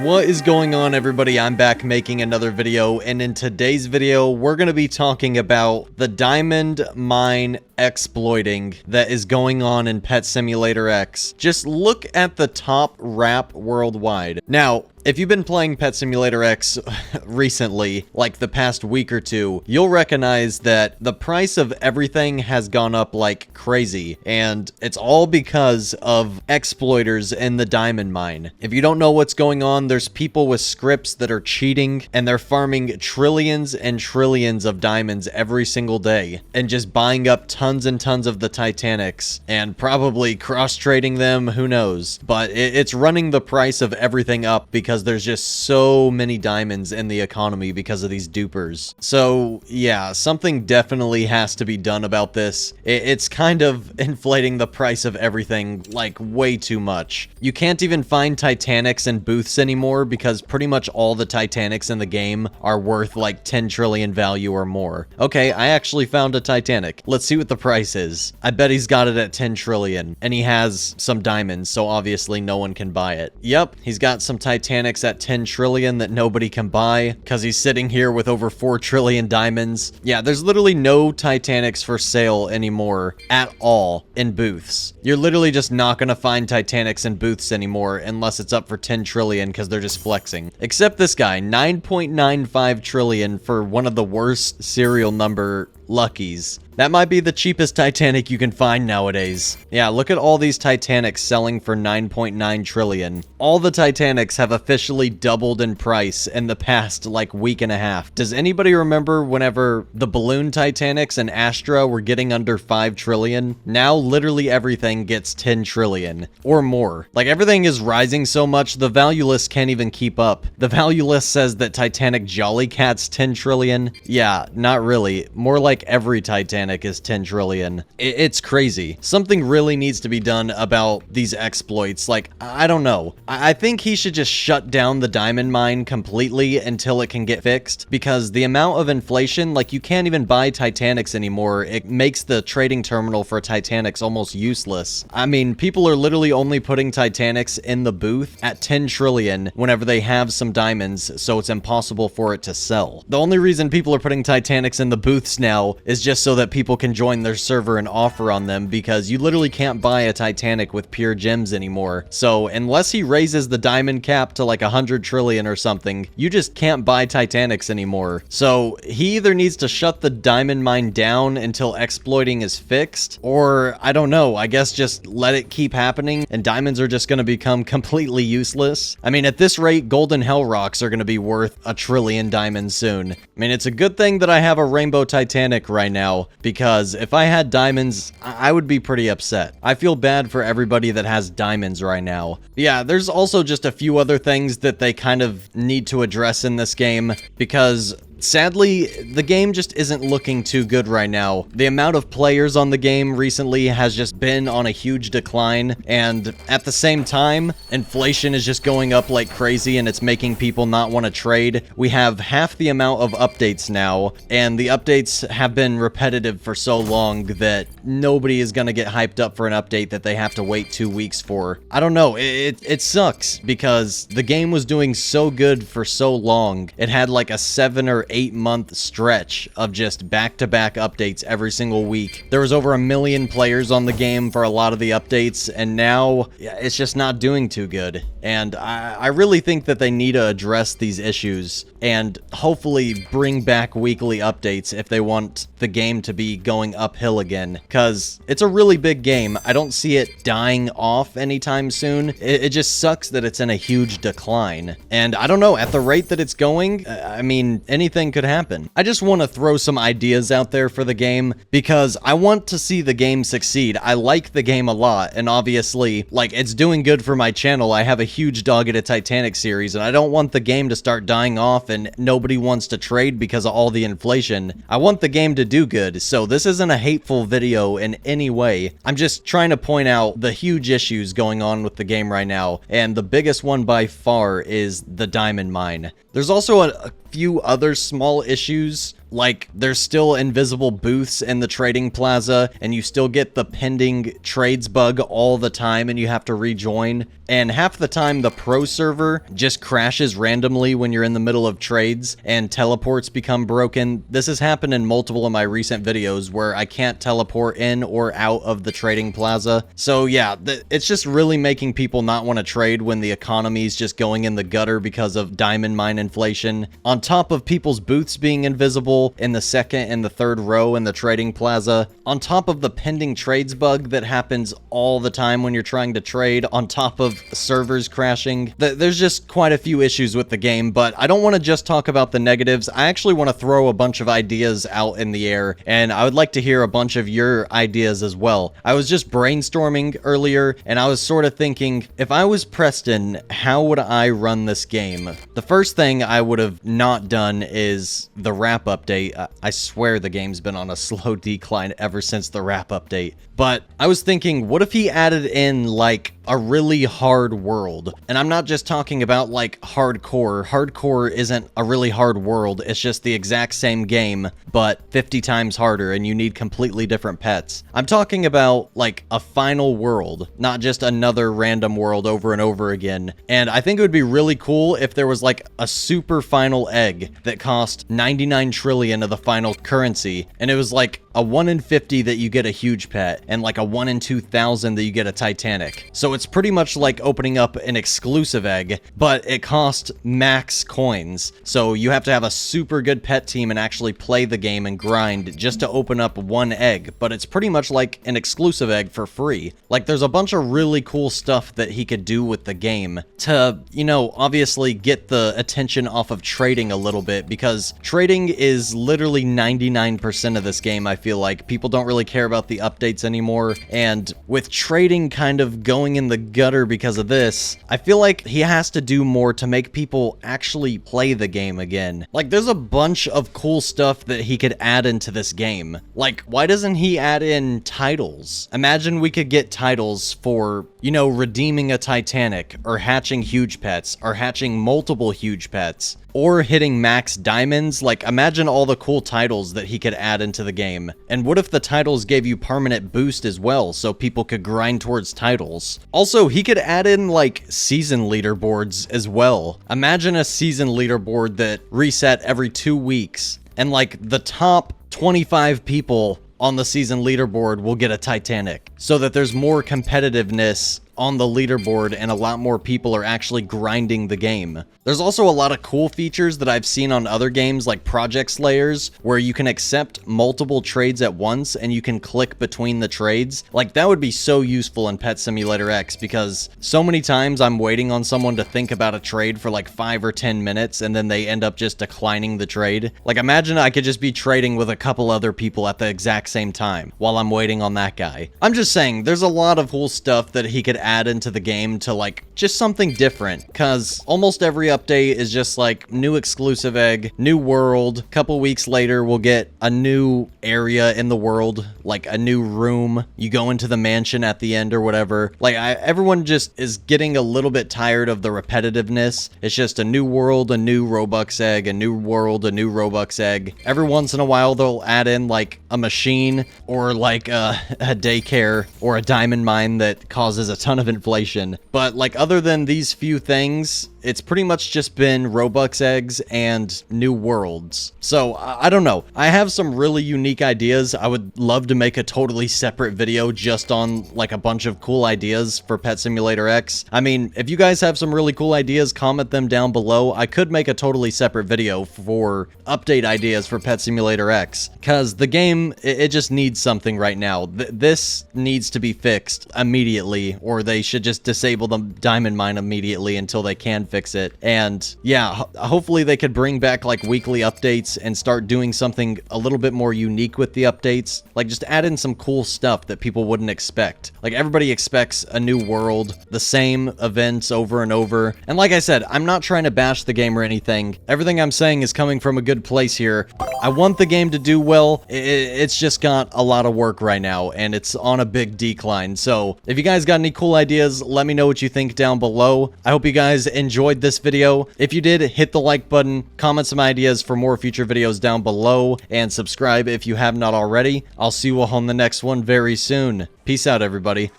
What is going on, everybody? I'm back making another video, and in today's video we're going to be talking about the diamond mine exploiting that is going on in Pet Simulator X. Just look at the top wrap worldwide. Now, if you've been playing Pet Simulator X recently, like the past week or two, you'll recognize that the price of everything has gone up like crazy, and it's all because of exploiters in the diamond mine. If you don't know what's going on, there's people with scripts that are cheating, and they're farming trillions and trillions of diamonds every single day, and just buying up tons and tons of the Titanics, and probably cross-trading them, who knows. But it's running the price of everything up because there's just so many diamonds in the economy because of these dupers. So yeah, something definitely has to be done about this. It's kind of inflating the price of everything like way too much. You can't even find Titanics in booths anymore because pretty much all the Titanics in the game are worth like 10 trillion value or more. Okay, I actually found a Titanic. Let's see what the price is. I bet he's got it at 10 trillion, and he has some diamonds, so obviously no one can buy it. Yep, he's got some Titanics at 10 trillion that nobody can buy because he's sitting here with over 4 trillion diamonds. Yeah, there's literally no Titanics for sale anymore at all in booths. You're literally just not gonna find Titanics in booths anymore unless it's up for 10 trillion because they're just flexing. Except this guy, 9.95 trillion for one of the worst serial number luckies. That might be the cheapest Titanic you can find nowadays. Yeah, look at all these Titanics selling for 9.9 trillion. All the Titanics have officially doubled in price in the past like week and a half. Does anybody remember whenever the balloon Titanics and Astra were getting under 5 trillion? Now literally everything gets 10 trillion or more. Like, everything is rising so much the value list can't even keep up. The value list says that Titanic Jolly Cat's 10 trillion. Yeah, not really. More like every Titanic is 10 trillion. It's crazy. Something really needs to be done about these exploits. Like, I don't know. I think he should just shut down the diamond mine completely until it can get fixed, because the amount of inflation, like, you can't even buy Titanics anymore. It makes the trading terminal for Titanics almost useless. I mean, people are literally only putting Titanics in the booth at 10 trillion whenever they have some diamonds, so it's impossible for it to sell. The only reason people are putting Titanics in the booths now is just so that people can join their server and offer on them, because you literally can't buy a Titanic with pure gems anymore. So unless he raises the diamond cap to like 100 trillion or something, you just can't buy Titanics anymore. So he either needs to shut the diamond mine down until exploiting is fixed, or I don't know, I guess just let it keep happening and diamonds are just going to become completely useless. I mean, at this rate, golden hell rocks are going to be worth 1 trillion diamonds soon. I mean, it's a good thing that I have a rainbow Titanic right now, because if I had diamonds, I would be pretty upset. I feel bad for everybody that has diamonds right now. Yeah, there's also just a few other things that they kind of need to address in this game, because sadly, the game just isn't looking too good right now. The amount of players on the game recently has just been on a huge decline, and at the same time, inflation is just going up like crazy and it's making people not want to trade. We have half the amount of updates now, and the updates have been repetitive for so long that nobody is going to get hyped up for an update that they have to wait 2 weeks for. I don't know, it sucks because the game was doing so good for so long. It had like a 7 or 8-month stretch of just back-to-back updates every single week. There was over 1 million players on the game for a lot of the updates, and now it's just not doing too good. And I really think that they need to address these issues and hopefully bring back weekly updates if they want the game to be going uphill again, because it's a really big game. I don't see it dying off anytime soon. It just sucks that it's in a huge decline. And I don't know, at the rate that it's going, I mean, anything could happen. I just want to throw some ideas out there for the game because I want to see the game succeed. I like the game a lot, and obviously, like, it's doing good for my channel. I have a huge Dog at a Titanic series, and I don't want the game to start dying off and nobody wants to trade because of all the inflation. I want the game to do good, so this isn't a hateful video in any way. I'm just trying to point out the huge issues going on with the game right now, and the biggest one by far is the diamond mine. There's also a few other small issues like there's still invisible booths in the trading plaza, and you still get the pending trades bug all the time, and you have to rejoin. And half the time the pro server just crashes randomly when you're in the middle of trades and teleports become broken. This has happened in multiple of my recent videos where I can't teleport in or out of the trading plaza. So yeah, it's just really making people not want to trade when the economy's just going in the gutter because of diamond mine inflation. On top of people's booths being invisible in the second and the third row in the trading plaza, on top of the pending trades bug that happens all the time when you're trying to trade, on top of servers crashing. There's just quite a few issues with the game, but I don't want to just talk about the negatives. I actually want to throw a bunch of ideas out in the air, and I would like to hear a bunch of your ideas as well. I was just brainstorming earlier, and I was sort of thinking, if I was Preston, how would I run this game? The first thing I would have not done is the wrap update. I swear the game's been on a slow decline ever since the wrap update. But I was thinking, what if he added in like a really hard world? And I'm not just talking about like hardcore. Hardcore isn't a really hard world. It's just the exact same game, but 50 times harder, and you need completely different pets. I'm talking about like a final world, not just another random world over and over again. And I think it would be really cool if there was like a super final egg that cost 99 trillion of the final currency, and it was like a 1 in 50 that you get a huge pet, and like a 1 in 2,000 that you get a Titanic. So it's pretty much like opening up an exclusive egg, but it costs max coins. So you have to have a super good pet team and actually play the game and grind just to open up one egg, but it's pretty much like an exclusive egg for free. Like there's a bunch of really cool stuff that he could do with the game to, you know, obviously get the attention off of trading a little bit, because trading is literally 99% of this game. I feel like people don't really care about the updates anymore, and with trading kind of going in the gutter because of this, I feel like he has to do more to make people actually play the game again. Like there's a bunch of cool stuff that he could add into this game. Like, why doesn't he add in titles? Imagine we could get titles for, you know, redeeming a Titanic, or hatching huge pets, or hatching multiple huge pets, or hitting max diamonds. Like, imagine all the cool titles that he could add into the game. And what if the titles gave you permanent boost as well, so people could grind towards titles? Also, he could add in like season leaderboards as well. Imagine a season leaderboard that reset every 2 weeks, and like the top 25 people on the season leaderboard will get a Titanic, so that there's more competitiveness on the leaderboard and a lot more people are actually grinding the game. There's also a lot of cool features that I've seen on other games like Project Slayers, where you can accept multiple trades at once and you can click between the trades. Like that would be so useful in Pet Simulator X, because so many times I'm waiting on someone to think about a trade for like 5 or 10 minutes and then they end up just declining the trade. Like imagine I could just be trading with a couple other people at the exact same time while I'm waiting on that guy. I'm just saying, there's a lot of cool stuff that he could add into the game to like just something different, because almost every update is just like new exclusive egg, new world. Couple weeks later we'll get a new area in the world, like a new room. You go into the mansion at the end or whatever. Like everyone just is getting a little bit tired of the repetitiveness. It's just a new world, a new Robux egg, a new world, a new Robux egg. Every once in a while they'll add in like a machine, or like a daycare, or a diamond mine that causes a ton of inflation. But like other than these few things, it's pretty much just been Robux eggs and new worlds. So I don't know. I have some really unique ideas. I would love to make a totally separate video just on like a bunch of cool ideas for Pet Simulator X. I mean, if you guys have some really cool ideas, comment them down below. I could make a totally separate video for update ideas for Pet Simulator X, because the game, it just needs something right now. This needs to be fixed immediately, or they should just disable the diamond mine immediately until they can fix it. And yeah, hopefully they could bring back like weekly updates and start doing something a little bit more unique with the updates. Like just add in some cool stuff that people wouldn't expect. Like everybody expects a new world, the same events over and over. And like I said, I'm not trying to bash the game or anything. Everything I'm saying is coming from a good place here. I want the game to do well. It's just got a lot of work right now, and it's on a big decline. So if you guys got any cool ideas, let me know what you think down below. I hope you guys enjoy enjoyed this video. If you did, hit the like button, comment some ideas for more future videos down below, and subscribe if you have not already. I'll see you all on the next one very soon. Peace out, everybody.